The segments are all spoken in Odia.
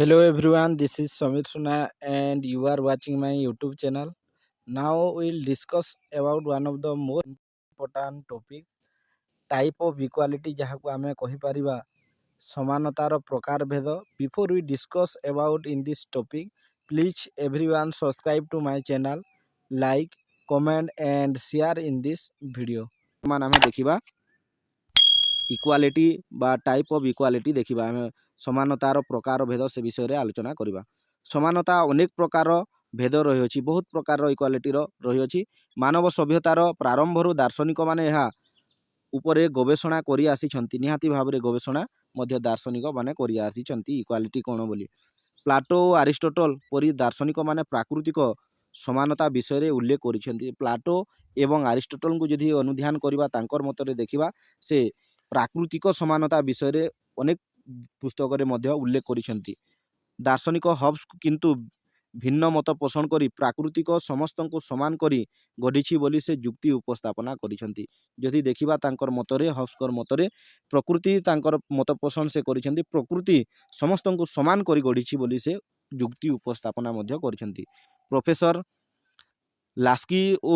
Hello everyone, this is Samir Suna and you are watching my YouTube channel. Now we'll discuss about one of the most important topic, type of equality ଯାହାକୁ ଆମେ କହିପାରିବା ସମାନତାର ପ୍ରକାର ଭେଦ. Before we discuss about in this topic, please everyone subscribe to my channel, like, comment and share in this video. मान ଆମେ ଦେଖିବା ଇକ୍ୱାଲିଟି ବା ଟାଇପ୍ ଅଫ୍ ଇକ୍ୱାଲିଟି ଦେଖିବା ଆମେ ସମାନତାର ପ୍ରକାର ଭେଦ ସେ ବିଷୟରେ ଆଲୋଚନା କରିବା। ସମାନତା ଅନେକ ପ୍ରକାର ଭେଦ ରହିଅଛି, ବହୁତ ପ୍ରକାରର ଇକ୍ୱାଲିଟିର ରହିଅଛି। ମାନବ ସଭ୍ୟତାର ପ୍ରାରମ୍ଭରୁ ଦାର୍ଶନିକମାନେ ଏହା ଉପରେ ଗବେଷଣା କରି ଆସିଛନ୍ତି, ନିହାତି ଭାବରେ ଗବେଷଣା ମଧ୍ୟ ଦାର୍ଶନିକମାନେ କରି ଆସିଛନ୍ତି ଇକ୍ୱାଲିଟି କ'ଣ ବୋଲି। ପ୍ଲାଟୋ ଓ ଆରିଷ୍ଟୋଟଲ ପରି ଦାର୍ଶନିକମାନେ ପ୍ରାକୃତିକ ସମାନତା ବିଷୟରେ ଉଲ୍ଲେଖ କରିଛନ୍ତି। ପ୍ଲାଟୋ ଏବଂ ଆରିଷ୍ଟୋଟଲଙ୍କୁ ଯଦି ଅନୁଧ୍ୟାନ କରିବା ତାଙ୍କର ମତରେ ଦେଖିବା ସେ ପ୍ରାକୃତିକ ସମାନତା ବିଷୟରେ ଅନେକ ପୁସ୍ତକରେ ମଧ୍ୟ ଉଲ୍ଲେଖ କରିଛନ୍ତି। ଦାର୍ଶନିକ ହବ୍ସ କିନ୍ତୁ ଭିନ୍ନ ମତ ପୋଷଣ କରି ପ୍ରାକୃତିକ ସମସ୍ତଙ୍କୁ ସମାନ କରି ଗଢ଼ିଛି ବୋଲି ସେ ଯୁକ୍ତି ଉପସ୍ଥାପନା କରିଛନ୍ତି। ଯଦି ଦେଖିବା ତାଙ୍କର ମତରେ ହବ୍ସଙ୍କର ମତରେ ପ୍ରକୃତି ତାଙ୍କର ମତ ପୋଷଣ ସେ କରିଛନ୍ତି ପ୍ରକୃତି ସମସ୍ତଙ୍କୁ ସମାନ କରି ଗଢ଼ିଛି ବୋଲି ସେ ଯୁକ୍ତି ଉପସ୍ଥାପନା ମଧ୍ୟ କରିଛନ୍ତି। ପ୍ରଫେସର ଲାସ୍କି ଓ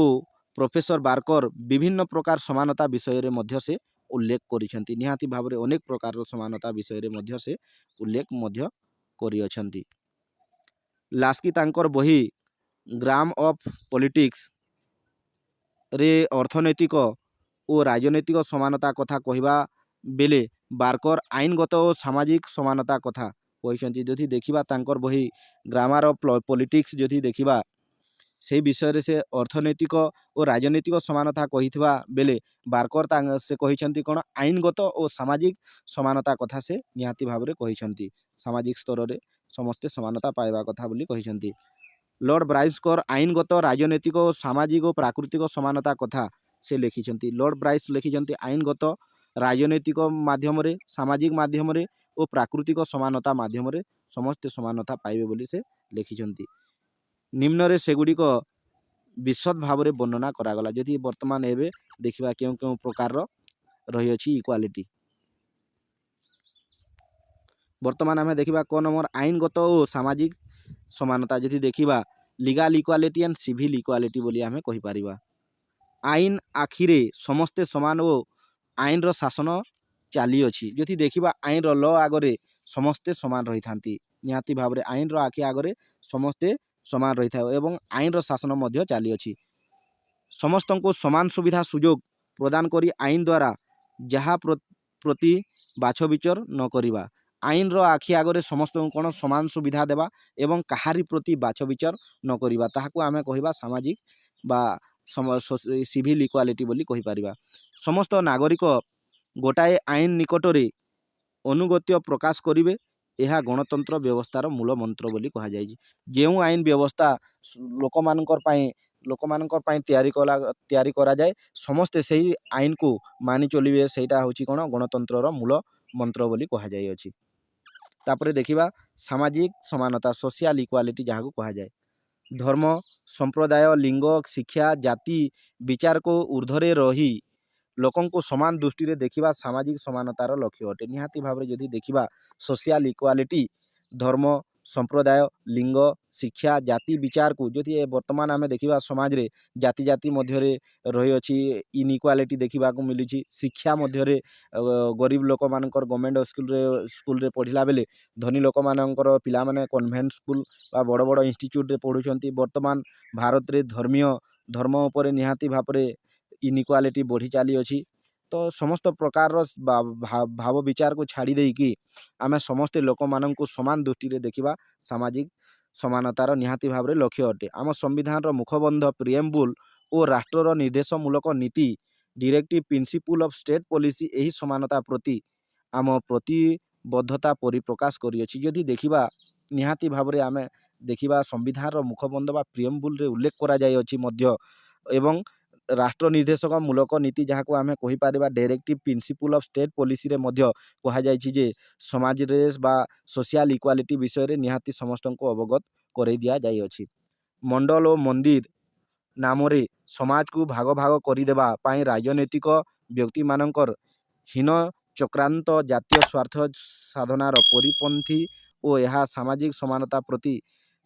ପ୍ରଫେସର ବାର୍କର ବିଭିନ୍ନ ପ୍ରକାର ସମାନତା ବିଷୟରେ ମଧ୍ୟ ସେ ଉଲ୍ଲେଖ କରିଛନ୍ତି। ନିହାତି ଭାବରେ ଅନେକ ପ୍ରକାରର ସମାନତା ବିଷୟରେ ମଧ୍ୟ ସେ ଉଲ୍ଲେଖ ମଧ୍ୟ କରିଅଛନ୍ତି। ଲାସ୍କି ତାଙ୍କର ବହି ଗ୍ରାମ ଅଫ୍ ପଲିଟିକ୍ସରେ ଅର୍ଥନୈତିକ ଓ ରାଜନୈତିକ ସମାନତା କଥା କହିବା ବେଲେ ବାର୍କର ଆଇନଗତ ଓ ସାମାଜିକ ସମାନତା କଥା କହିଛନ୍ତି। ଯଦି ଦେଖିବା ତାଙ୍କର ବହି ଗ୍ରାମାର ଅଫ୍ ପଲିଟିକ୍ସ ଯଦି ଦେଖିବା ସେହି ବିଷୟରେ ସେ ଅର୍ଥନୈତିକ ଓ ରାଜନୈତିକ ସମାନତା କହିଥିବା ବେଲେ ବାର୍କର ସେ କହିଛନ୍ତି କ'ଣ ଆଇନଗତ ଓ ସାମାଜିକ ସମାନତା କଥା ସେ ନିହାତି ଭାବରେ କହିଛନ୍ତି। ସାମାଜିକ ସ୍ତରରେ ସମସ୍ତେ ସମାନତା ପାଇବା କଥା ବୋଲି କହିଛନ୍ତି। ଲର୍ଡ ବ୍ରାଇସ୍ଙ୍କର ଆଇନଗତ ରାଜନୈତିକ ଓ ସାମାଜିକ ଓ ପ୍ରାକୃତିକ ସମାନତା କଥା ସେ ଲେଖିଛନ୍ତି। ଲର୍ଡ ବ୍ରାଇସ୍ ଲେଖିଛନ୍ତି ଆଇନଗତ ରାଜନୈତିକ ମାଧ୍ୟମରେ ସାମାଜିକ ମାଧ୍ୟମରେ ଓ ପ୍ରାକୃତିକ ସମାନତା ମାଧ୍ୟମରେ ସମସ୍ତେ ସମାନତା ପାଇବେ ବୋଲି ସେ ଲେଖିଛନ୍ତି। ନିମ୍ନରେ ସେଗୁଡ଼ିକ ବିଶଦ ଭାବରେ ବର୍ଣ୍ଣନା କରାଗଲା। ଯଦି ବର୍ତ୍ତମାନ ଏବେ ଦେଖିବା କେଉଁ କେଉଁ ପ୍ରକାରର ରହିଅଛି ଇକ୍ୱାଲିଟି। ବର୍ତ୍ତମାନ ଆମେ ଦେଖିବା କ ନମ୍ବର ଆଇନଗତ ଓ ସାମାଜିକ ସମାନତା। ଯଦି ଦେଖିବା legal equality and civil equality ବୋଲି ଆମେ କହିପାରିବା। ଆଇନ ଆଖିରେ ସମସ୍ତେ ସମାନ ଓ ଆଇନର ଶାସନ ଚାଲିଅଛି। ଯଦି ଦେଖିବା ଆଇନର ଲ ଆଗରେ ସମସ୍ତେ ସମାନ ରହିଥାନ୍ତି। ନିହାତି ଭାବରେ ଆଇନର ଆଖି ଆଗରେ ସମସ୍ତେ ସମାନ ରହିଥାଏ ଏବଂ ଆଇନର ଶାସନ ମଧ୍ୟ ଚାଲିଅଛି। ସମସ୍ତଙ୍କୁ ସମାନ ସୁବିଧା ସୁଯୋଗ ପ୍ରଦାନ କରି ଆଇନ ଦ୍ୱାରା ଯାହା ପ୍ରତି ବାଛବିଚାର ନ କରିବା। ଆଇନର ଆଖି ଆଗରେ ସମସ୍ତଙ୍କୁ କ'ଣ ସମାନ ସୁବିଧା ଦେବା ଏବଂ କାହାରି ପ୍ରତି ବାଛବିଚାର ନ କରିବା ତାହାକୁ ଆମେ କହିବା ସାମାଜିକ ବା ସିଭିଲ ଇକ୍ୱାଲିଟି ବୋଲି କହିପାରିବା। ସମସ୍ତ ନାଗରିକ ଗୋଟାଏ ଆଇନ ନିକଟରେ ଅନୁଗତ୍ୟ ପ୍ରକାଶ କରିବେ, ଏହା ଗଣତନ୍ତ୍ର ବ୍ୟବସ୍ଥାର ମୂଳ ମନ୍ତ୍ର ବୋଲି କୁହାଯାଇଛି। ଯେଉଁ ଆଇନ ବ୍ୟବସ୍ଥା ଲୋକମାନଙ୍କର ପାଇଁ ତିଆରି କରାଯାଏ ସମସ୍ତେ ସେହି ଆଇନକୁ ମାନି ଚଳିବେ, ସେଇଟା ହେଉଛି କ'ଣ ଗଣତନ୍ତ୍ରର ମୂଳ ମନ୍ତ୍ର ବୋଲି କୁହାଯାଇଅଛି। ତାପରେ ଦେଖିବା ସାମାଜିକ ସମାନତା ସୋସିଆଲ ଇକ୍ୱାଲିଟି ଯାହାକୁ କୁହାଯାଏ। ଧର୍ମ, ସମ୍ପ୍ରଦାୟ, ଲିଙ୍ଗ, ଶିକ୍ଷା, ଜାତି ବିଚାରକୁ ଊର୍ଦ୍ଧ୍ୱରେ ରହି ଲୋକଙ୍କୁ ସମାନ ଦୃଷ୍ଟିରେ ଦେଖିବା ସାମାଜିକ ସମାନତାର ଲକ୍ଷ୍ୟ ଅଟେ। ନିହାତି ଭାବରେ ଯଦି ଦେଖିବା ସୋସିଆଲ ଇକ୍ୱାଲିଟି ଧର୍ମ, ସମ୍ପ୍ରଦାୟ, ଲିଙ୍ଗ, ଶିକ୍ଷା, ଜାତି ବିଚାରକୁ ଯଦି ବର୍ତ୍ତମାନ ଆମେ ଦେଖିବା ସମାଜରେ ଜାତି ଜାତି ମଧ୍ୟରେ ରହିଅଛି ଇନ୍ଇକ୍ୱାଲିଟି ଦେଖିବାକୁ ମିଳୁଛି। ଶିକ୍ଷା ମଧ୍ୟରେ ଗରିବ ଲୋକମାନଙ୍କର ଗଭର୍ଣ୍ଣମେଣ୍ଟ ସ୍କୁଲରେ ପଢ଼ିଲା ବେଳେ ଧନୀ ଲୋକମାନଙ୍କର ପିଲାମାନେ କନଭେଣ୍ଟ ସ୍କୁଲ ବା ବଡ଼ ବଡ଼ ଇନଷ୍ଟିଚ୍ୟୁଟରେ ପଢ଼ୁଛନ୍ତି। ବର୍ତ୍ତମାନ ଭାରତରେ ଧର୍ମ ଉପରେ ନିହାତି ଭାବରେ ଇନ୍ଇକ୍ୱାଲିଟି ବଢ଼ି ଚାଲିଅଛି। ତ ସମସ୍ତ ପ୍ରକାରର ଭାବ ବିଚାରକୁ ଛାଡ଼ି ଦେଇକି ଆମେ ସମସ୍ତେ ଲୋକମାନଙ୍କୁ ସମାନ ଦୃଷ୍ଟିରେ ଦେଖିବା ସାମାଜିକ ସମାନତାର ନିହାତି ଭାବରେ ଲକ୍ଷ୍ୟ ଅଟେ। ଆମ ସମ୍ବିଧାନର ମୁଖବନ୍ଧ ପ୍ରିଏମ୍ବୁଲ ଓ ରାଷ୍ଟ୍ରର ନିର୍ଦ୍ଦେଶମୂଳକ ନୀତି ଡିରେକ୍ଟିଭ ପ୍ରିନ୍ସିପୁଲ ଅଫ୍ ଷ୍ଟେଟ୍ ପଲିସି ଏହି ସମାନତା ପ୍ରତି ଆମ ପ୍ରତିବଦ୍ଧତା ପରିପ୍ରକାଶ କରିଅଛି। ଯଦି ଦେଖିବା ନିହାତି ଭାବରେ ଆମେ ଦେଖିବା ସମ୍ବିଧାନର ମୁଖବନ୍ଧ ବା ପ୍ରିଏମ୍ବୁଲରେ ଉଲ୍ଲେଖ କରାଯାଇଅଛି ମଧ୍ୟ ଏବଂ ରାଷ୍ଟ୍ର ନିର୍ଦ୍ଦେଶକ ମୂଳକ ନୀତି ଯାହାକୁ ଆମେ କହିପାରିବା ଡାଇରେକ୍ଟିଭ ପ୍ରିନ୍ସିପୁଲ ଅଫ୍ ଷ୍ଟେଟ୍ ପଲିସିରେ ମଧ୍ୟ କୁହାଯାଇଛି ଯେ ସମାଜରେ ବା ସୋସିଆଲ ଇକ୍ୱାଲିଟି ବିଷୟରେ ନିହାତି ସମସ୍ତଙ୍କୁ ଅବଗତ କରାଇ ଦିଆଯାଇଅଛି। ମଣ୍ଡଳ ଓ ମନ୍ଦିର ନାମରେ ସମାଜକୁ ଭାଗ ଭାଗ କରିଦେବା ପାଇଁ ରାଜନୈତିକ ବ୍ୟକ୍ତିମାନଙ୍କର ହୀନ ଚକ୍ରାନ୍ତ ଜାତୀୟ ସ୍ୱାର୍ଥ ସାଧନାର ପରିପନ୍ଥୀ ଓ ଏହା ସାମାଜିକ ସମାନତା ପ୍ରତି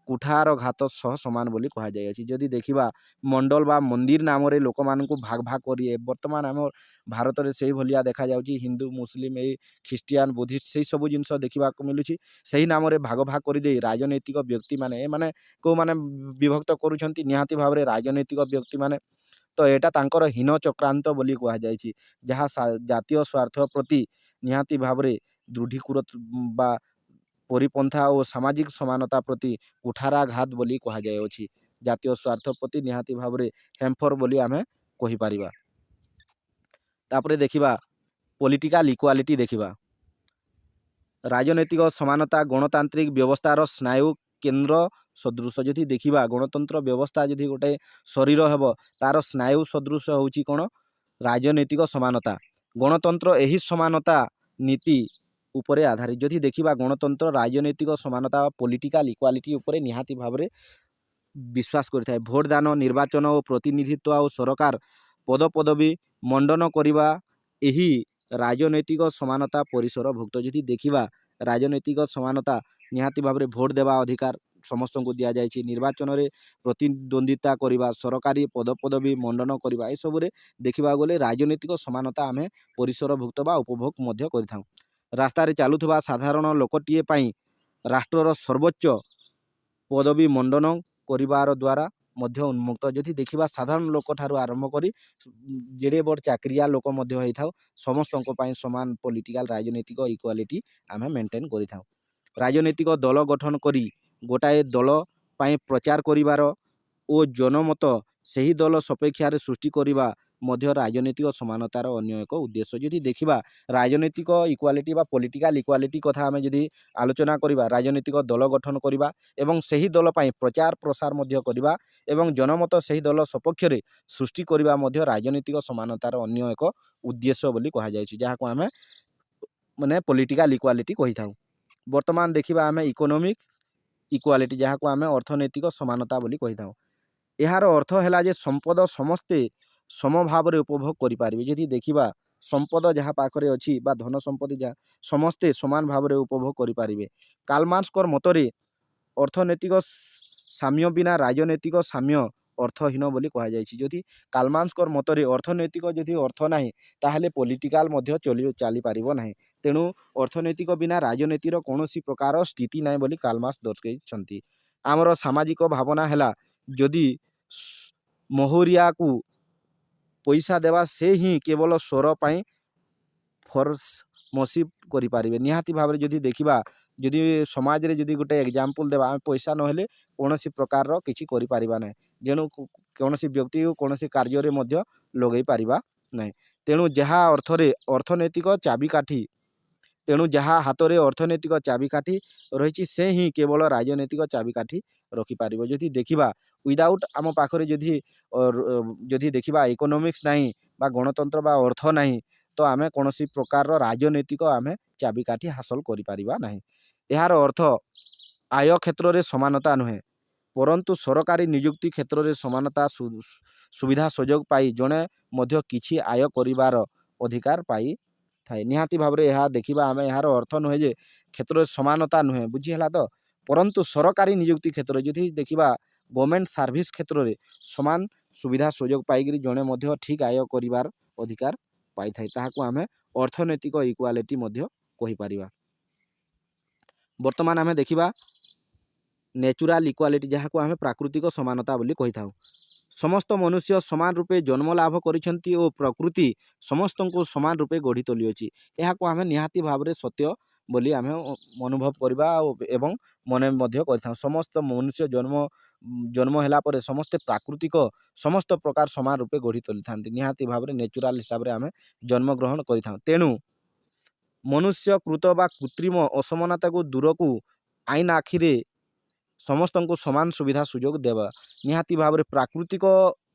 କୁଠାରଘାତ ସହ ସମାନ ବୋଲି କୁହାଯାଇଅଛି। ଯଦି ଦେଖିବା ମଣ୍ଡଳ ବା ମନ୍ଦିର ନାମରେ ଲୋକମାନଙ୍କୁ ଭାଗ ଭାଗ କରି ବର୍ତ୍ତମାନ ଆମ ଭାରତରେ ସେଇଭଳିଆ ଦେଖାଯାଉଛି। ହିନ୍ଦୁ ମୁସଲିମ ଏଇ ଖ୍ରୀଷ୍ଟିଆନ ବୁଦ୍ଧିଷ୍ଟ ସେଇ ସବୁ ଜିନିଷ ଦେଖିବାକୁ ମିଳୁଛି। ସେହି ନାମରେ ଭାଗ ଭାଗ କରିଦେଇ ରାଜନୈତିକ ବ୍ୟକ୍ତିମାନେ ଏମାନେ କେଉଁମାନେ ବିଭକ୍ତ କରୁଛନ୍ତି ନିହାତି ଭାବରେ ରାଜନୈତିକ ବ୍ୟକ୍ତିମାନେ। ତ ଏଇଟା ତାଙ୍କର ହୀନ ଚକ୍ରାନ୍ତ ବୋଲି କୁହାଯାଇଛି, ଯାହା ଜାତୀୟ ସ୍ୱାର୍ଥ ପ୍ରତି ନିହାତି ଭାବରେ ଦୃଢ଼ୀକୃତ ବା ପରିପନ୍ଥା ଓ ସାମାଜିକ ସମାନତା ପ୍ରତି କୁଠାରାଘାତ ବୋଲି କୁହାଯାଇଅଛି। ଜାତୀୟ ସ୍ୱାର୍ଥ ପ୍ରତି ନିହାତି ଭାବରେ ହେମ୍ଫର ବୋଲି ଆମେ କହିପାରିବା। ତାପରେ ଦେଖିବା ପଲିଟିକାଲ ଇକ୍ୱାଲିଟି ଦେଖିବା। ରାଜନୈତିକ ସମାନତା ଗଣତାନ୍ତ୍ରିକ ବ୍ୟବସ୍ଥାର ସ୍ନାୟୁ କେନ୍ଦ୍ର ସଦୃଶ। ଯଦି ଦେଖିବା ଗଣତନ୍ତ୍ର ବ୍ୟବସ୍ଥା ଯଦି ଗୋଟେ ଶରୀର ହେବ ତାର ସ୍ନାୟୁ ସଦୃଶ ହେଉଛି କ'ଣ? ରାଜନୈତିକ ସମାନତା। ଗଣତନ୍ତ୍ର ଏହି ସମାନତା ନୀତି ଉପରେ ଆଧାରିତ। ଯଦି ଦେଖିବା ଗଣତନ୍ତ୍ର ରାଜନୈତିକ ସମାନତା ପଲିଟିକାଲ ଇକ୍ୱାଲିଟି ଉପରେ ନିହାତି ଭାବରେ ବିଶ୍ୱାସ କରିଥାଏ। ଭୋଟ ଦାନ, ନିର୍ବାଚନ ଓ ପ୍ରତିନିଧିତ୍ୱ ଆଉ ସରକାର ପଦପଦବୀ ମଣ୍ଡନ କରିବା ଏହି ରାଜନୈତିକ ସମାନତା ପରିସରଭୁକ୍ତ। ଯଦି ଦେଖିବା ରାଜନୈତିକ ସମାନତା ନିହାତି ଭାବରେ ଭୋଟ ଦେବା ଅଧିକାର ସମସ୍ତଙ୍କୁ ଦିଆଯାଇଛି। ନିର୍ବାଚନରେ ପ୍ରତିଦ୍ୱନ୍ଦିତା କରିବା, ସରକାରୀ ପଦପଦବୀ ମଣ୍ଡନ କରିବା, ଏସବୁରେ ଦେଖିବାକୁ ଗଲେ ରାଜନୈତିକ ସମାନତା ଆମେ ପରିସରଭୁକ୍ତ ବା ଉପଭୋଗ ମଧ୍ୟ କରିଥାଉ। ରାସ୍ତାରେ ଚାଲୁଥିବା ସାଧାରଣ ଲୋକଟିଏ ପାଇଁ ରାଷ୍ଟ୍ରର ସର୍ବୋଚ୍ଚ ପଦବୀ ମଣ୍ଡନ କରିବାର ଦ୍ୱାରା ମଧ୍ୟ ଉନ୍ମୁକ୍ତ। ଯଦି ଦେଖିବା ସାଧାରଣ ଲୋକଠାରୁ ଆରମ୍ଭ କରି ଯେଡ଼େ ବଡ଼ ଚାକିରିଆ ଲୋକ ମଧ୍ୟ ହେଇଥାଉ ସମସ୍ତଙ୍କ ପାଇଁ ସମାନ ପଲିଟିକାଲ ରାଜନୈତିକ ଇକ୍ୱାଲିଟି ଆମେ ମେଣ୍ଟେନ୍ କରିଥାଉ। ରାଜନୈତିକ ଦଳ ଗଠନ କରି ଗୋଟାଏ ଦଳ ପାଇଁ ପ୍ରଚାର କରିବାର ଓ ଜନମତ ସେହି ଦଳ ସପକ୍ଷରେ ସୃଷ୍ଟି କରିବା ମଧ୍ୟ ରାଜନୈତିକ ସମାନତାର ଅନ୍ୟ ଏକ ଉଦ୍ଦେଶ୍ୟ। ଯଦି ଦେଖିବା ରାଜନୈତିକ ଇକ୍ୱାଲିଟି ବା ପଲିଟିକାଲ ଇକ୍ୱାଲିଟି କଥା ଆମେ ଯଦି ଆଲୋଚନା କରିବା, ରାଜନୈତିକ ଦଳ ଗଠନ କରିବା ଏବଂ ସେହି ଦଳ ପାଇଁ ପ୍ରଚାର ପ୍ରସାର ମଧ୍ୟ କରିବା ଏବଂ ଜନମତ ସେହି ଦଳ ସପକ୍ଷରେ ସୃଷ୍ଟି କରିବା ମଧ୍ୟ ରାଜନୈତିକ ସମାନତାର ଅନ୍ୟ ଏକ ଉଦ୍ଦେଶ୍ୟ ବୋଲି କୁହାଯାଇଛି, ଯାହାକୁ ଆମେ ମାନେ ପଲିଟିକାଲ ଇକ୍ୱାଲିଟି କହିଥାଉ। ବର୍ତ୍ତମାନ ଦେଖିବା ଆମେ ଇକୋନୋମିକ ଇକ୍ୱାଲିଟି, ଯାହାକୁ ଆମେ ଅର୍ଥନୈତିକ ସମାନତା ବୋଲି କହିଥାଉ। ଏହାର ଅର୍ଥ ହେଲା ଯେ ସମ୍ପଦ ସମସ୍ତେ ସମଭାବରେ ଉପଭୋଗ କରିପାରିବେ। ଯଦି ଦେଖିବା ସମ୍ପଦ ଯାହା ପାଖରେ ଅଛି ବା ଧନ ସମ୍ପତ୍ତି ଯାହା ସମସ୍ତେ ସମାନ ଭାବରେ ଉପଭୋଗ କରିପାରିବେ। କାର୍ଲ ମାର୍କ୍ସଙ୍କ ମତରେ ଅର୍ଥନୈତିକ ସାମ୍ୟ ବିନା ରାଜନୈତିକ ସାମ୍ୟ ଅର୍ଥହୀନ ବୋଲି କୁହାଯାଇଛି। ଯଦି କାର୍ଲ ମାର୍କ୍ସଙ୍କ ମତରେ ଅର୍ଥନୈତିକ ଯଦି ଅର୍ଥ ନାହିଁ ତାହେଲେ ପଲିଟିକାଲ ମଧ୍ୟ ଚାଲିପାରିବ ନାହିଁ। ତେଣୁ ଅର୍ଥନୈତିକ ବିନା ରାଜନୀତିର କୌଣସି ପ୍ରକାର ସ୍ଥିତି ନାହିଁ ବୋଲି କାର୍ଲ ମାର୍କ୍ସ ଦର୍ଶାଇଛନ୍ତି। ଆମର ସାମାଜିକ ଭାବନା ହେଲା ଯଦି ମହୁରିଆକୁ ପଇସା ଦେବା ସେ ହିଁ କେବଳ ସ୍ୱର ପାଇଁ ଫର୍ମସିପ କରିପାରିବେ। ନିହାତି ଭାବରେ ଯଦି ଦେଖିବା ଯଦି ସମାଜରେ ଯଦି ଗୋଟେ ଏକ୍ଜାମ୍ପଲ୍ ଦେବା, ଆମେ ପଇସା ନହେଲେ କୌଣସି ପ୍ରକାରର କିଛି କରିପାରିବା ନାହିଁ। ଯେଣୁ କୌଣସି ବ୍ୟକ୍ତିକୁ କୌଣସି କାର୍ଯ୍ୟରେ ମଧ୍ୟ ଲଗାଇ ପାରିବା ନାହିଁ। ତେଣୁ ଯାହା ଅର୍ଥରେ ଅର୍ଥନୈତିକ ଚାବିକାଠି ତେଣୁ ଯାହା ହାତରେ ଅର୍ଥନୈତିକ ଚାବିକାଠି ରହିଛି ସେ ହିଁ କେବଳ ରାଜନୈତିକ ଚାବିକାଠି ରଖିପାରିବ। ଯଦି ଦେଖିବା ୱିଦାଉଟ୍ ଆମ ପାଖରେ ଯଦି ଦେଖିବା ଇକୋନୋମିକ୍ସ ନାହିଁ ବା ଗଣତନ୍ତ୍ର ବା ଅର୍ଥ ନାହିଁ ତ ଆମେ କୌଣସି ପ୍ରକାରର ରାଜନୈତିକ ଆମେ ଚାବିକାଠି ହାସଲ କରିପାରିବା ନାହିଁ। ଏହାର ଅର୍ଥ ଆୟ କ୍ଷେତ୍ରରେ ସମାନତା ନୁହେଁ, ପରନ୍ତୁ ସରକାରୀ ନିଯୁକ୍ତି କ୍ଷେତ୍ରରେ ସମାନତା ସୁବିଧା ସୁଯୋଗ ପାଇ ଜଣେ ମଧ୍ୟ କିଛି ଆୟ କରିବାର ଅଧିକାର ପାଇଥାଏ। ନିହାତି ଭାବରେ ଏହା ଦେଖିବା ଆମେ ଏହାର ଅର୍ଥ ନୁହେଁ ଯେ କ୍ଷେତ୍ରରେ ସମାନତା ନୁହେଁ, ବୁଝି ହେଲା ତ, ପରନ୍ତୁ ସରକାରୀ ନିଯୁକ୍ତି କ୍ଷେତ୍ରରେ ଯଦି ଦେଖିବା ଗଭର୍ଣ୍ଣମେଣ୍ଟ ସର୍ଭିସ୍ କ୍ଷେତ୍ରରେ ସମାନ ସୁବିଧା ସୁଯୋଗ ପାଇକରି ଜଣେ ମଧ୍ୟ ଠିକ୍ ଆୟ କରିବାର ଅଧିକାର ପାଇଥାଏ। ତାହାକୁ ଆମେ ଅର୍ଥନୈତିକ ଇକ୍ୱାଲିଟି ମଧ୍ୟ କହିପାରିବା। ବର୍ତ୍ତମାନ ଆମେ ଦେଖିବା ନ୍ୟାଚୁରାଲ ଇକ୍ୱାଲିଟି, ଯାହାକୁ ଆମେ ପ୍ରାକୃତିକ ସମାନତା ବୋଲି କହିଥାଉ। ସମସ୍ତ ମନୁଷ୍ୟ ସମାନ ରୂପେ ଜନ୍ମ ଲାଭ କରିଛନ୍ତି ଓ ପ୍ରକୃତି ସମସ୍ତଙ୍କୁ ସମାନ ରୂପେ ଗଢ଼ି ତୋଳିଅଛି। ଏହାକୁ ଆମେ ନିହାତି ଭାବରେ ସତ୍ୟ ବୋଲି ଆମେ ଅନୁଭବ କରିବା ଏବଂ ମନେ ମଧ୍ୟ କରିଥାଉ। ସମସ୍ତ ମନୁଷ୍ୟ ଜନ୍ମ ହେଲା ପରେ ସମସ୍ତେ ପ୍ରାକୃତିକ ସମସ୍ତ ପ୍ରକାର ସମାନ ରୂପେ ଗଢ଼ି ତୋଳିଥାନ୍ତି। ନିହାତି ଭାବରେ ନ୍ୟାଚୁରାଲ ହିସାବରେ ଆମେ ଜନ୍ମଗ୍ରହଣ କରିଥାଉ। ତେଣୁ ମନୁଷ୍ୟକୃତ ବା କୃତ୍ରିମ ଅସମାନତାକୁ ଦୂରକୁ ଆଇନ ଆଖିରେ ସମସ୍ତଙ୍କୁ ସମାନ ସୁବିଧା ସୁଯୋଗ ଦେବା। ନିହାତି ଭାବରେ ପ୍ରାକୃତିକ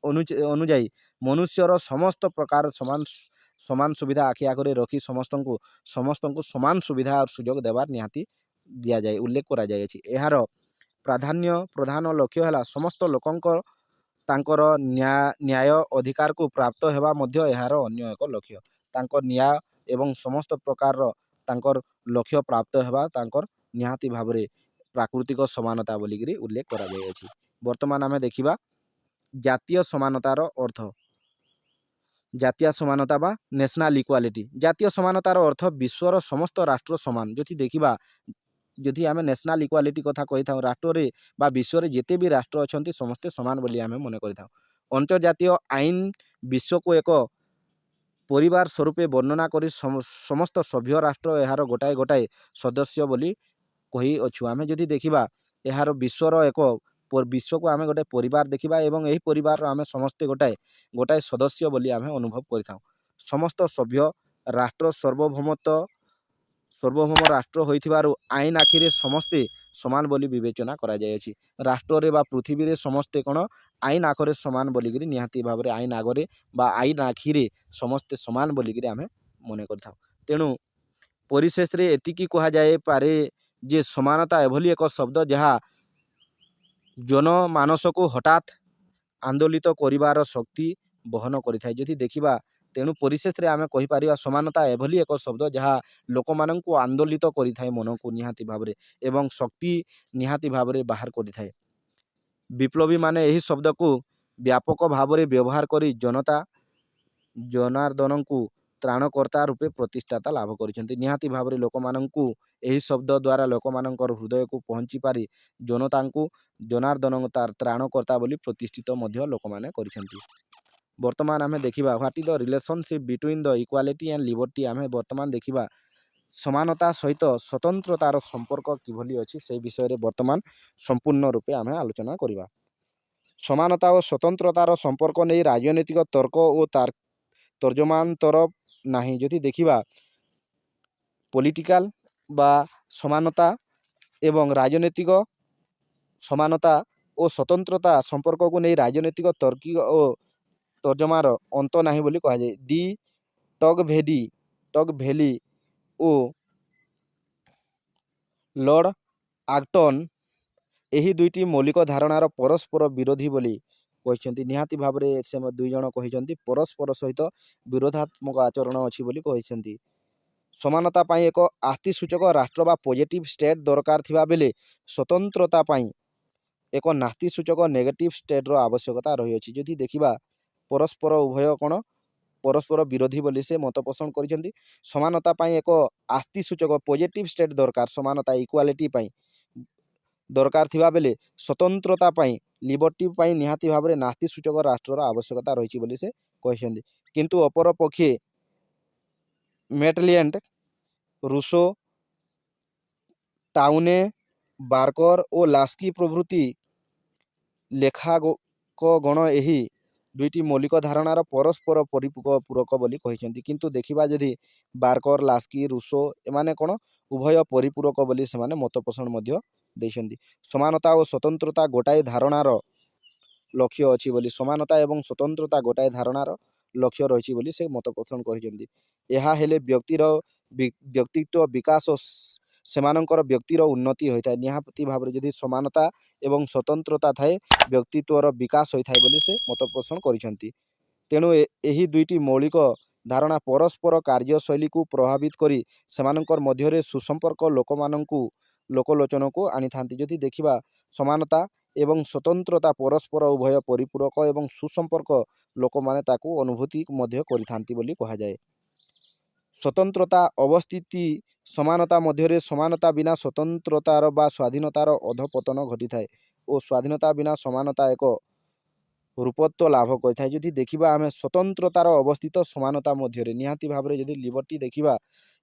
ଅନୁଯାୟୀ ମନୁଷ୍ୟର ସମସ୍ତ ପ୍ରକାର ସମାନ ସୁବିଧା ଆଖି ଆଗରେ ରଖି ସମସ୍ତଙ୍କୁ ସମାନ ସୁବିଧା ଆଉ ସୁଯୋଗ ଦେବାର ନିହାତି ଦିଆଯାଏ, ଉଲ୍ଲେଖ କରାଯାଇଅଛି। ଏହାର ପ୍ରଧାନ ଲକ୍ଷ୍ୟ ହେଲା ସମସ୍ତ ଲୋକଙ୍କ ତାଙ୍କର ନ୍ୟାୟ ଅଧିକାରକୁ ପ୍ରାପ୍ତ ହେବା ମଧ୍ୟ ଏହାର ଅନ୍ୟ ଏକ ଲକ୍ଷ୍ୟ। ତାଙ୍କର ନ୍ୟାୟ ଏବଂ ସମସ୍ତ ପ୍ରକାରର ତାଙ୍କର ଲକ୍ଷ୍ୟ ପ୍ରାପ୍ତ ହେବା ତାଙ୍କର ନିହାତି ଭାବରେ ପ୍ରାକୃତିକ ସମାନତା ବୋଲିକିରି ଉଲ୍ଲେଖ କରାଯାଇଅଛି। ବର୍ତ୍ତମାନ ଆମେ ଦେଖିବା ଜାତୀୟ ସମାନତାର ଅର୍ଥ। ଜାତୀୟ ସମାନତା ବା ନ୍ୟାସନାଲ୍ ଇକ୍ୱାଲିଟି। ଜାତୀୟ ସମାନତାର ଅର୍ଥ ବିଶ୍ୱର ସମସ୍ତ ରାଷ୍ଟ୍ର ସମାନ। ଯଦି ଆମେ ନ୍ୟାସନାଲ୍ ଇକ୍ୱାଲିଟି କଥା କହିଥାଉ, ରାଷ୍ଟ୍ରରେ ବା ବିଶ୍ୱରେ ଯେତେ ବି ରାଷ୍ଟ୍ର ଅଛନ୍ତି ସମସ୍ତେ ସମାନ ବୋଲି ଆମେ ମନେ କରିଥାଉ। ଅନ୍ତର୍ଜାତୀୟ ଆଇନ ବିଶ୍ୱକୁ ଏକ ପରିବାର ସ୍ୱରୂପେ ବର୍ଣ୍ଣନା କରି ସମସ୍ତ ସଭ୍ୟ ରାଷ୍ଟ୍ର ଏହାର ଗୋଟାଏ ଗୋଟାଏ ସଦସ୍ୟ ବୋଲି କହିଅଛୁ। ଆମେ ଯଦି ଦେଖିବା ଏହାର ବିଶ୍ୱକୁ ଆମେ ଗୋଟେ ପରିବାର ଦେଖିବା ଏବଂ ଏହି ପରିବାରର ଆମେ ସମସ୍ତେ ଗୋଟାଏ ସଦସ୍ୟ ବୋଲି ଆମେ ଅନୁଭବ କରିଥାଉ। ସମସ୍ତ ସଭ୍ୟ ରାଷ୍ଟ୍ର ସାର୍ବଭୌମ ରାଷ୍ଟ୍ର ହୋଇଥିବାରୁ ଆଇନ ଆଖିରେ ସମସ୍ତେ ସମାନ ବୋଲି ବିବେଚନା କରାଯାଇଅଛି। ରାଷ୍ଟ୍ରରେ ବା ପୃଥିବୀରେ ସମସ୍ତେ କ'ଣ ଆଇନ ଆଗରେ ସମାନ ବୋଲିକିରି ନିହାତି ଭାବରେ ଆଇନ ଆଗରେ ବା ଆଇନ ଆଖିରେ ସମସ୍ତେ ସମାନ ବୋଲିକିରି ଆମେ ମନେ କରିଥାଉ। ତେଣୁ ପରିଶେଷରେ ଏତିକି କୁହାଯାଇପାରେ ଯେ ସମାନତା ଏଭଳି ଏକ ଶବ୍ଦ ଯାହା ଜନମାନସକୁ ହଠାତ୍ ଆନ୍ଦୋଳିତ କରିବାର ଶକ୍ତି ବହନ କରିଥାଏ। ଯଦି ଦେଖିବା ତେଣୁ ପରିଶେଷରେ ଆମେ କହିପାରିବା ସମାନତା ଏଭଳି ଏକ ଶବ୍ଦ ଯାହା ଲୋକମାନଙ୍କୁ ଆନ୍ଦୋଳିତ କରିଥାଏ ମନକୁ ନିହାତି ଭାବରେ ଏବଂ ଶକ୍ତି ନିହାତି ଭାବରେ ବାହାର କରିଥାଏ। ବିପ୍ଳବୀମାନେ ଏହି ଶବ୍ଦକୁ ବ୍ୟାପକ ଭାବରେ ବ୍ୟବହାର କରି ଜନାର୍ଦ୍ଦନଙ୍କୁ ତ୍ରାଣକର୍ତ୍ତା ରୂପେ ପ୍ରତିଷ୍ଠାତା ଲାଭ କରିଛନ୍ତି। ନିହାତି ଭାବରେ ଲୋକମାନଙ୍କୁ ଏହି ଶବ୍ଦ ଦ୍ୱାରା ଲୋକମାନଙ୍କର ହୃଦୟକୁ ପହଞ୍ଚି ପାରି ଜନାର୍ଦ୍ଦନ ତ୍ରାଣକର୍ତ୍ତା ବୋଲି ପ୍ରତିଷ୍ଠିତ ମଧ୍ୟ ଲୋକମାନେ କରିଛନ୍ତି। ବର୍ତ୍ତମାନ ଆମେ ଦେଖିବା what is the relationship between the equality and liberty. ଆମେ ବର୍ତ୍ତମାନ ଦେଖିବା ସମାନତା ସହିତ ସ୍ୱତନ୍ତ୍ରତାର ସମ୍ପର୍କ କିଭଳି ଅଛି ସେହି ବିଷୟରେ ବର୍ତ୍ତମାନ ସମ୍ପୂର୍ଣ୍ଣ ରୂପେ ଆମେ ଆଲୋଚନା କରିବା। ସମାନତା ଓ ସ୍ୱତନ୍ତ୍ରତାର ସମ୍ପର୍କ ନେଇ ରାଜନୈତିକ ତର୍କ ଓ ତର୍ଜମାନ୍ତର ନାହିଁ। ଯଦି ଦେଖିବା ପଲିଟିକାଲ ବା ସମାନତା ଏବଂ ରାଜନୈତିକ ସମାନତା ଓ ସ୍ୱତନ୍ତ୍ରତା ସମ୍ପର୍କକୁ ନେଇ ରାଜନୈତିକ ତର୍କିକ ଓ ତର୍ଜମାର ଅନ୍ତ ନାହିଁ ବୋଲି କୁହାଯାଏ। ଟଗଭେଲି ଓ ଲର୍ଡ଼ ଆକ୍ଟନ୍ ଏହି ଦୁଇଟି ମୌଳିକ ଧାରଣାର ପରସ୍ପର ବିରୋଧୀ ବୋଲି କହିଛନ୍ତି। ନିହାତି ଭାବରେ ସେ ଦୁଇ ଜଣ କହିଛନ୍ତି ପରସ୍ପର ସହିତ ବିରୋଧାତ୍ମକ ଆଚରଣ ଅଛି ବୋଲି କହିଛନ୍ତି। ସମାନତା ପାଇଁ ଏକ ଆସ୍ତିସୂଚକ ରାଷ୍ଟ୍ର ବା ପଜିଟିଭ୍ ଷ୍ଟେଟ୍ ଦରକାର ଥିବା ବେଳେ ସ୍ୱତନ୍ତ୍ରତା ପାଇଁ ଏକ ନାସ୍ତିସୂଚକ ନେଗେଟିଭ୍ ଷ୍ଟେଟ୍ର ଆବଶ୍ୟକତା ରହିଅଛି। ଯଦି ଦେଖିବା ପରସ୍ପର ବିରୋଧୀ ବୋଲି ସେ ମତ ପୋଷଣ କରିଛନ୍ତି। ସମାନତା ପାଇଁ ଏକ ଆସ୍ତିସୂଚକ ପଜିଟିଭ୍ ଷ୍ଟେଟ୍ ଦରକାର, ସମାନତା ଇକ୍ୱାଲିଟି ପାଇଁ ଦରକାର ଥିବା ବେଳେ ସ୍ୱତନ୍ତ୍ରତା ପାଇଁ ଲିବର୍ଟି ପାଇଁ ନିହାତି ଭାବରେ ନାସ୍ତିସୂଚକ ରାଷ୍ଟ୍ରର ଆବଶ୍ୟକତା ରହିଛି ବୋଲି ସେ କହିଛନ୍ତି। କିନ୍ତୁ ଅପରପକ୍ଷେ ମେଟଲିଏଣ୍ଡ, ରୁସୋ, ଟାଉନେ, ବାର୍କର ଓ ଲାସ୍କି ପ୍ରଭୃତି ଲେଖକଗଣ ଏହି ଦୁଇଟି ମୌଳିକ ଧାରଣାର ପରସ୍ପର ପରିପୂରକ ବୋଲି କହିଛନ୍ତି। କିନ୍ତୁ ଦେଖିବା ଯଦି ବାର୍କର, ଲାସ୍କି, ରୁସୋ ଏମାନେ କ'ଣ ଉଭୟ ପରିପୂରକ ବୋଲି ସେମାନେ ମତ ପୋଷଣ ମଧ୍ୟ ଦେଇଛନ୍ତି। ସମାନତା ଓ ସ୍ୱତନ୍ତ୍ରତା ଗୋଟାଏ ଧାରଣାର ଲକ୍ଷ୍ୟ ଅଛି ବୋଲି ସମାନତା ଏବଂ ସ୍ୱତନ୍ତ୍ରତା ଗୋଟାଏ ଧାରଣାର ଲକ୍ଷ୍ୟ ରହିଛି ବୋଲି ସେ ମତ ପୋଷଣ କରିଛନ୍ତି। ଏହା ହେଲେ ବ୍ୟକ୍ତିତ୍ୱ ବିକାଶ ଓ ସେମାନଙ୍କର ବ୍ୟକ୍ତିର ଉନ୍ନତି ହୋଇଥାଏ। ନିହାତି ଭାବରେ ଯଦି ସମାନତା ଏବଂ ସ୍ୱତନ୍ତ୍ରତା ଥାଏ ବ୍ୟକ୍ତିତ୍ୱର ବିକାଶ ହୋଇଥାଏ ବୋଲି ସେ ମତ ପୋଷଣ କରିଛନ୍ତି। ତେଣୁ ଏହି ଦୁଇଟି ମୌଳିକ ଧାରଣା ପରସ୍ପର କାର୍ଯ୍ୟଶୈଳୀକୁ ପ୍ରଭାବିତ କରି ସେମାନଙ୍କର ମଧ୍ୟରେ ସୁସମ୍ପର୍କ ଲୋକଲୋଚନକୁ ଆଣିଥାନ୍ତି। ଯଦି ଦେଖିବା ସମାନତା ଏବଂ ସ୍ୱତନ୍ତ୍ରତା ପରସ୍ପର ଉଭୟ ପରିପୂରକ ଏବଂ ସୁସମ୍ପର୍କ ଲୋକମାନେ ତାକୁ ଅନୁଭୂତି ମଧ୍ୟ କରିଥାନ୍ତି ବୋଲି କୁହାଯାଏ। ସ୍ୱତନ୍ତ୍ରତା ଅବସ୍ଥିତି ସମାନତା ମଧ୍ୟରେ ସମାନତା ବିନା ସ୍ୱତନ୍ତ୍ରତାର ବା ସ୍ୱାଧୀନତାର ଅଧପତନ ଘଟିଥାଏ ଓ ସ୍ୱାଧୀନତା ବିନା ସମାନତା ଏକ ରୂପତ୍ୱ ଲାଭ କରିଥାଏ। ଯଦି ଦେଖିବା ଆମେ ସ୍ୱତନ୍ତ୍ରତାର ଅବସ୍ଥିତ ସମାନତା ମଧ୍ୟରେ ନିହାତି ଭାବରେ ଯଦି ଲିବର୍ଟି ଦେଖିବା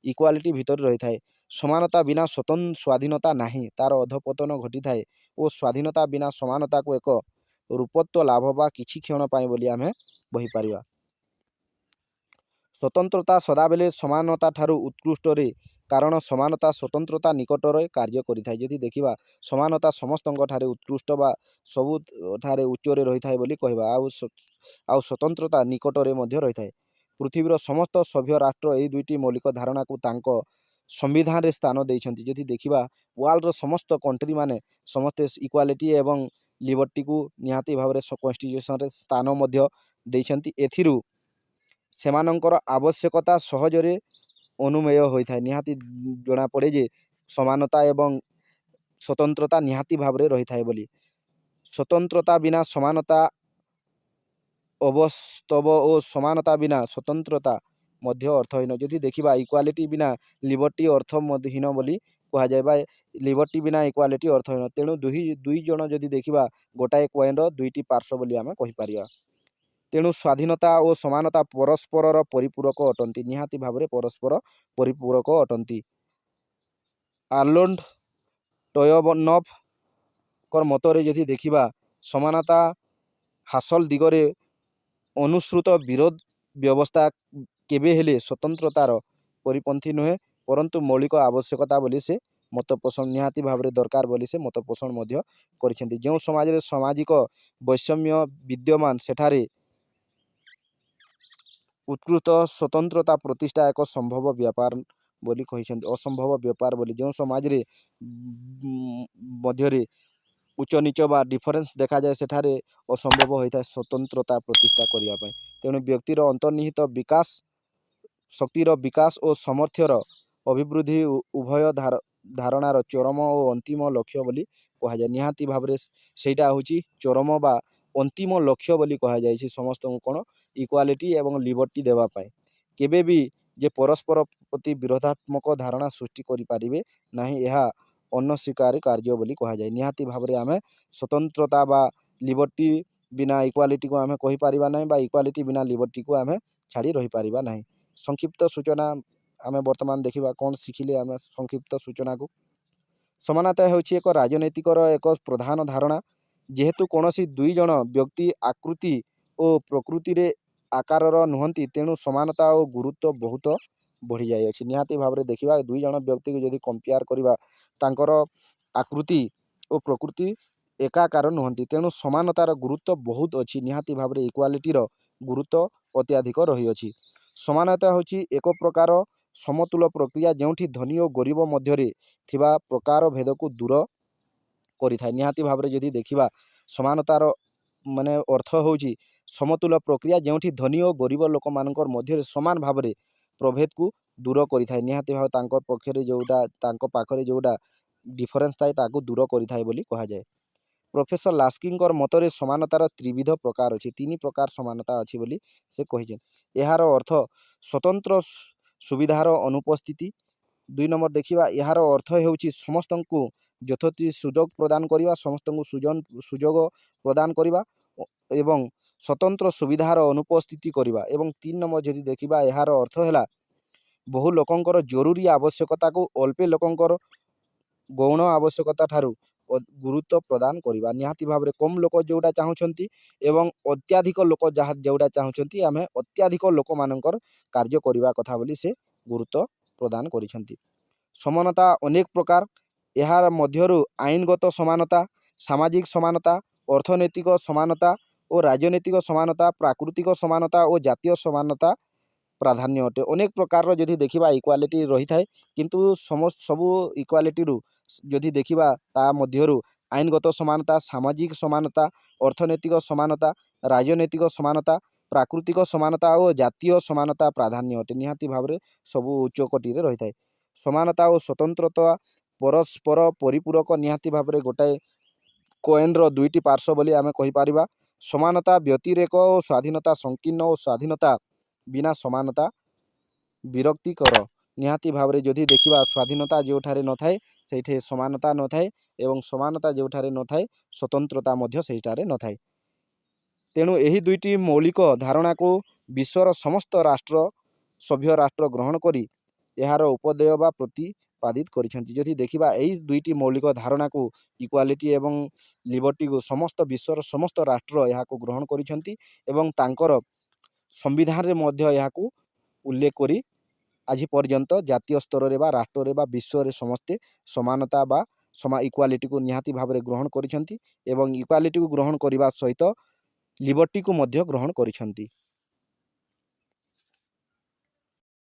ଇକ୍ୱାଲିଟି ଭିତରେ ରହିଥାଏ। ସମାନତା ବିନା ସ୍ୱାଧୀନତା ନାହିଁ, ତାର ଅଧପତନ ଘଟିଥାଏ ଓ ସ୍ୱାଧୀନତା ବିନା ସମାନତାକୁ ଏକ ରୂପତ୍ୱ ଲାଭ ବା କିଛି କ୍ଷଣ ପାଇଁ ବୋଲି ଆମେ କହିପାରିବା। ସ୍ୱତନ୍ତ୍ରତା ସଦାବେଳେ ସମାନତା ଠାରୁ ଉତ୍କୃଷ୍ଟରେ, କାରଣ ସମାନତା ସ୍ୱତନ୍ତ୍ରତା ନିକଟରେ କାର୍ଯ୍ୟ କରିଥାଏ। ଯଦି ଦେଖିବା ସମାନତା ସମସ୍ତଙ୍କ ଠାରେ ଉତ୍କୃଷ୍ଟ ବା ସବୁଠାରେ ଉଚ୍ଚରେ ରହିଥାଏ ବୋଲି କହିବା, ଆଉ ସ୍ୱତନ୍ତ୍ରତା ନିକଟରେ ମଧ୍ୟ ରହିଥାଏ। ପୃଥିବୀର ସମସ୍ତ ସଭ୍ୟ ରାଷ୍ଟ୍ର ଏହି ଦୁଇଟି ମୌଳିକ ଧାରଣାକୁ ତାଙ୍କ ସମ୍ବିଧାନରେ ସ୍ଥାନ ଦେଇଛନ୍ତି। ଯଦି ଦେଖିବା ୱାର୍ଲଡର ସମସ୍ତ କଣ୍ଟ୍ରି ମାନେ ସମସ୍ତେ ଇକ୍ୱାଲିଟି ଏବଂ ଲିବର୍ଟିକୁ ନିହାତି ଭାବରେ କନଷ୍ଟିଟ୍ୟୁସନରେ ସ୍ଥାନ ମଧ୍ୟ ଦେଇଛନ୍ତି। ଏଥିରୁ ସେମାନଙ୍କର ଆବଶ୍ୟକତା ସହଜରେ ଅନୁମେୟ ହୋଇଥାଏ। ନିହାତି ଜଣାପଡ଼େ ଯେ समानता एवं स्वतंत्रता निहाती भाव रही थाए बोली। स्वतंत्रता बिना समानता अवस्तव और समानता बिना स्वतंत्रता मध्य अर्थहीन। जदि देखा इक्वालिटी बिना लिबर्टी अर्थहीन बोली कह जाए, लिबर्टी बिना इक्वालिटी अर्थहीन। तेणु दुई जन जदि देखा गोटाए कॉइन दुईटी पार्श्व बोली आम कहीपर। तेणु स्वाधीनता और समानता परस्पर परिपूरक अटंती, निहाती भाव परस्पर परिपूरक अटंती। आर्नोल्ड टोयनब कर मतरे जदि देखा समानता हासिल दिगरे अनुसृत विरोध व्यवस्था केबे हेले स्वतंत्रतार परिपंथी नुहे, परंतु मौलिक आवश्यकता बोली से मत पोषण निहाती भाव दरकार बोली से मत पोषण करिसेंती। जो समाज रे सामाजिक वैषम्य विद्यमान सेठारे उत्कृष्ट स्वतंत्रता प्रतिष्ठा एक संभव व्यापार बोली कहिसेंती। असंभव व्यापार बोली जो समाज रे मध्य उच्च नीच बा डिफरेन्स देखा जाए सेठारे असंभव होता है स्वतंत्रता प्रतिष्ठा करने। तेणु व्यक्तिर अंतर्निहित विकास शक्तिर विकास और सामर्थ्यर अभिवृद्धि उभय धारणार चरम और अंतिम लक्ष्य बोली कह जाए। निहाती भाव सेटा होची चरम बा अंतिम लक्ष्य बोली कह जाए समस्त को कौन इक्वालिटी एवं लिबर्टी देवाई। केबे भी जे परस्पर प्रति विरोधात्मक धारणा सृष्टि करें ना, यह अनस्वीकार कार्य बोली कह जाए। निहाती भाव आम स्वतंत्रता बा लिबर्टी बिना इक्वालिटी को आम कहीपर ना, इक्वालिटी बिना लिबर्टी को आम छाड़ी रही पारिबा नहीं। संक्षिप्त सूचना आम बर्तमान देखा कौन शिखिले आम संक्षिप्त सूचना को। समानता होची एक राजनैतिक एक प्रधान धारणा। जेहेतु कौन दुई जन व्यक्ति आकृति और प्रकृति रे आकार नुहंती, तेणु समानता और गुरुत्व बहुत बढ़ी जाए। निहाती भाव देखा दुई जन व्यक्ति को जदि कंपेयर करवा तांकर आकृति और प्रकृति एकाकार नुहंती, तेणु समानतार गुरुत्व बहुत अच्छी। निहाती भाव इक्वालिटीर गुरुत्व अत्याधिक रही अछि। समानता होची एक प्रकार समतुल प्रक्रिया जोठी धनी और गरीब मध्य थिबा प्रकार भेद को दूर करिथाय। निहाती भाव जदि देखा समानतार माने अर्थ होची समतुल प्रक्रिया जोठी धनी और गरीब लोक मानकर मध्य समान भाव प्रभेद को दूर करिथाय। निहाती भाव तांकर पक्षरे जोटा तांको पाखरे जोटा डिफरेन्स थाए ताकू दूर करिथाय बोली कहा जाए। प्रोफेसर लास्किंगर मतरे समानतार त्रिविध प्रकार अच्छी, तीन प्रकार समानता अच्छी बोली से कहिछन। यार अर्थ स्वतंत्र सुविधार अनुपस्थिति। दुई नंबर देखा यार अर्थ होची समस्त को यथोचित सुजोग प्रदान करवा, समस्त को सुजोग प्रदान करवा एवं स्वतंत्र सुविधार अनुपस्थिति करवा। एवं तीन नंबर जदि देखा यार अर्थ है बहु लोकंकर जरूरी आवश्यकता को अल्पे लोकंकर गौण आवश्यकता ठारू गुरुत्व प्रदान करवा। निहाती भाव कम लोक जोटा चाहूँगी एवं अत्याधिक लोक जहाँ जोटा चाहूँगी आम अत्याधिक लोक मानकर कार्य करने कथा बोली से गुरुत्व प्रदान करिसेंती। समानता अनेक प्रकार, यार मध्यरु आईनगत समानता, सामाजिक समानता, अर्थनैतिक समानता और राजनैतिक समानता, प्राकृतिक समानता और जातीय समानता प्राधान्य अटे। अनेक प्रकार जदि देखा इक्वालिटी रही थाए, किंतु समस्त सबू इक्वालिटी जदि देखा ता मध्यरु आईनगत समानता, सामाजिक समानता, अर्थनैतिक समानता, राजनैतिक समानता, प्राकृतिक समानता और जातीय समानता प्राधान्य अटे। निहाती भाव सबू उच्चकोटी रही थाए। समानता और स्वतंत्रता परस्पर परिपूरक। निहाती भाव गोटाए कॉइन दुईटी पार्श्व बोली आम कहीपर। समानता व्यतिरेक और स्वाधीनता संकीर्ण और स्वाधीनता बिना समानता विरक्तिकर। निहाती भाव जदि देखा स्वाधीनता जो न थाए से समानता न थाए एवं समानता जो न थाए स्वतंत्रता न थाए। तेणु यही दुईटी मौलिक धारणा को विश्वर समस्त राष्ट्र सभ्य राष्ट्र ग्रहण करी यार उपदेय बा प्रतिपादित करिसेंती। जदि देखा यही दुईटी मौलिक धारणा को इक्वालिटी एवं लिबर्टी को समस्त विश्वर समस्त राष्ट्र यहाँ को ग्रहण करिसेंती एवं तांकर संविधान रे मध्य यहाँ को उल्लेख करी आज पर्यंत जातीय स्तर रे बा राष्ट्र रे बा विश्व रे समस्ते समानता बा इक्वालिटी को निहाती भाव ग्रहण करिसेंती एवं इक्वालिटी को ग्रहण करने सहित लिबर्टी को मध्य ग्रहण करिसेंती।